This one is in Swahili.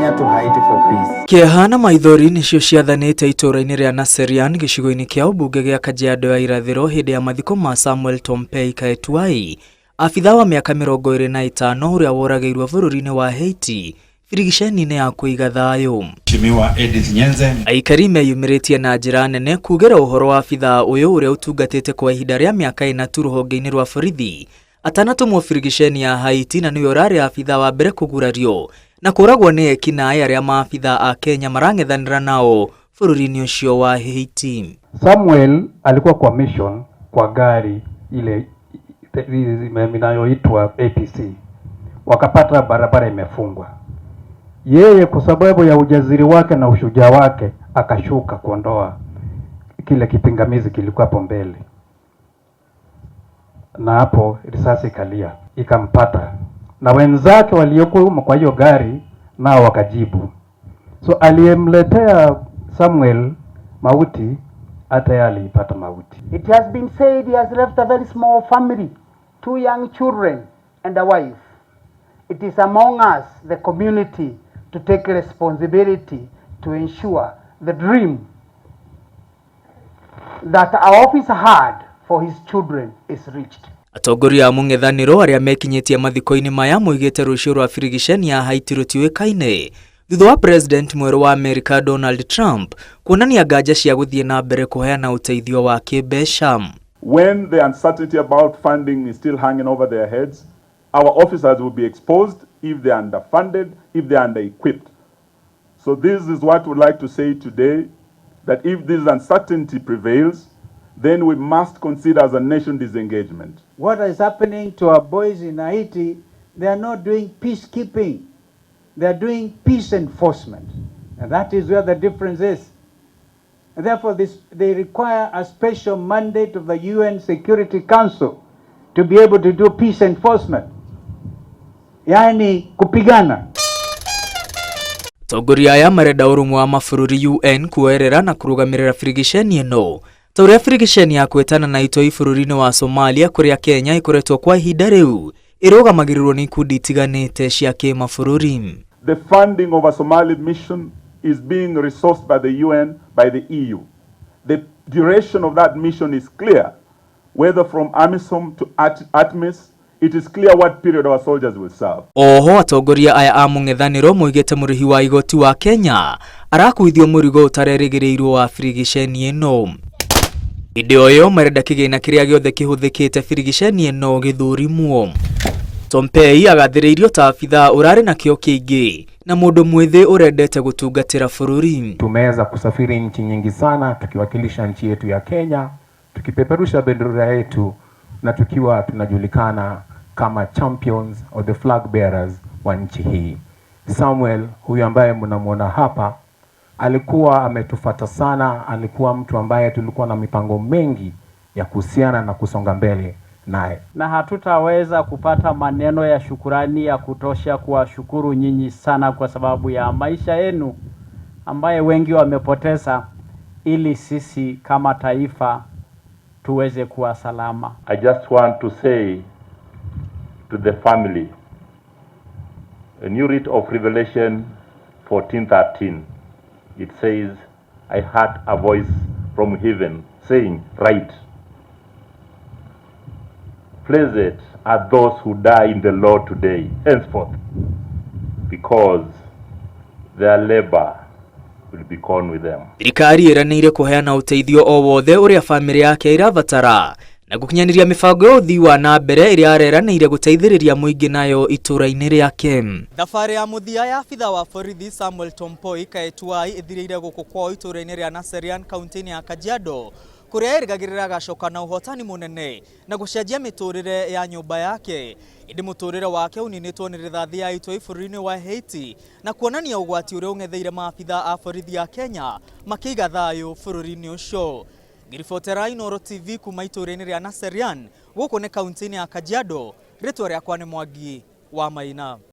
Kenya to Haiti for peace. Kĩeha maithori nĩcio ciathanĩte itũra-inĩ rĩa Naserian gĩcigo-inĩ kĩa ũmbunge gĩa Kajiado ya irathĩro hĩndĩ ya mathiko ma Samuel Tompei Kaetuai, abithaa wa mĩaka 25 ũrĩa woragirwo bũrũri-inĩ wa Haiti birigiceni-inĩ ya kũiga thayũ. Aikari meyumĩrĩtie na njĩra nene kugĩra ũhoro wa abithaa ũyũ ũrĩa ũtungatĩte kwa ihinda rĩa mĩaka 4 rũhonge-inĩ rwa borithi atanatumwo birigiceni ya Haiti na nĩwe ũrarĩ abithaa wa mbere kũgurario na kũragwo nĩ ekinaĩ arĩa maabithaa a Kenya marang'ethanĩra nao bũrũri-inĩ ũcio wa Haiti. Samuel alikuwa kwa mission kwa gari ile inayoitwa APC. Wakapata barabara imefungwa. Yeye kwa sababu ya ujasiri wake na ushujaa wake akashuka kuondoa kile kipingamizi kilikuwa hapo mbele. Na hapo risasi ikalia ikampata. Na wenzake waliokuwa kwa hiyo gari nao wakajibu. So aliyemletea Samuel mauti hata yeye alipata mauti. It has been said he has left a very small family, 2 young children and a wife. It is among us, the community, to take responsibility to ensure the dream that our officer had for his children is reached. Atongoria a mũng'ethanĩro arĩa mekinyĩtie mathiko-inĩ maya moigĩte rũciũ rwa birigiceni ya Haiti rũtiũĩkaine thutha wa president mwerũ wa America Donald Trump kuonania nganja cia gũthiĩ na mbere kũheana ũteithio wa kĩmbeca. When the uncertainty about funding is still hanging over their heads, our officers will be exposed if they are underfunded, if they are under-equipped. So this is what we'd like to say today, that if this uncertainty prevails, then we must consider as a nation disengagement. What is happening to our boys in Haiti, they are not doing peacekeeping. They are doing peace enforcement. And that is where the difference is. And therefore, they require a special mandate of the UN Security Council to be able to do peace enforcement. Yani kupigana. Atongoria aya marenda ũrũmwe wa mabũrũri UN kuoerera na kũrũgamĩrĩra birigiceni ĩno. Ta ũrĩa birigiceni ya kwĩtana na itoi bũrũri-inĩ wa Somalia kũrĩa Kenya ĩkoretwo kwa ihinda rĩu ĩrũgamagĩrĩrwo nĩ ikundi itiganĩte cia kĩmabũrũri. The funding of a Somali mission is being resourced by the UN, by the EU. The duration of that mission is clear. Whether from AMISOM to ATMIS, it is clear what period our soldiers will serve. Oho atongoria aya a mũng'ethanĩro moigĩte mũrĩhi wa igoti wa Kenya arakuithio mũrigo ũtarerĩgĩrĩirwo wa birigiceni ĩno. Hĩndĩ o ĩyo marenda kĩgĩna kĩrĩa gĩothe kĩhũthĩkĩte birigiceni ĩno gĩthũrimwo. Tompei agathĩrĩirio ta abithaa ũrarĩ na kĩo kĩingĩ na mũndũ mwĩthĩ ũrendete gũtungatĩra bũrũri. Tumeweza kusafiri nchi nyingi sana tukiwakilisha nchi yetu ya Kenya, tukipeperusha bendera yetu na tukiwa tunajulikana kama champions or the flag bearers wa nchi hii. Samuel huyu ambaye mnamuona hapa alikuwa ametufuata sana, alikuwa mtu ambaye tulikuwa na mipango mengi ya kuhusiana na kusonga mbele naye. Na hatutaweza kupata maneno ya shukurani ya kutosha kuwashukuru nyinyi sana kwa sababu ya maisha yenu ambaye wengi wamepoteza ili sisi kama taifa tuweze kuwa salama. I just want to say to the family, when you read of Revelation 14:13, it says, I heard a voice from heaven saying, write, blessed are those who die in the Lord today, henceforth, because their labor will be gone with them. Thirikari ĩranĩire kũheana ũteithio o wothe ũrĩa bamĩrĩ yake ĩrabatara na gũkinyanĩria mĩbango ya ũthii wa na mbere ĩrĩa areranĩire gũteithĩrĩria mũingĩ nayo itũra-inĩ rĩake. Thabarĩ ya mũthia ya abithaa wa borithi Samuel Tompei Kaetuai ĩthirĩire gũkũ kwao itũra-inĩ rĩa Naserian kaunti-inĩ ya Kajiado kũrĩa erĩgagĩrĩra agacoka na ũhotani mũnene na gũcenjia mĩtũrĩre ya nyũmba yake. Ĩndĩ mũtũrĩre wake ũninĩtwo nĩ rithathi ya itoi bũrũri-inĩ wa Haiti na kuonania ũgwati ũrĩa ũng'etheire maabithaa a borithi ya Kenya makĩiga thayũ bũrũri-inĩ ũcio. Ngiribotera Inooro TV kuma itũra-inĩ rĩa Naserian gũkũ nĩ kaunti-inĩ ya Kajiado. Rĩtwa rĩakwa nĩ Mwangi wa Maina.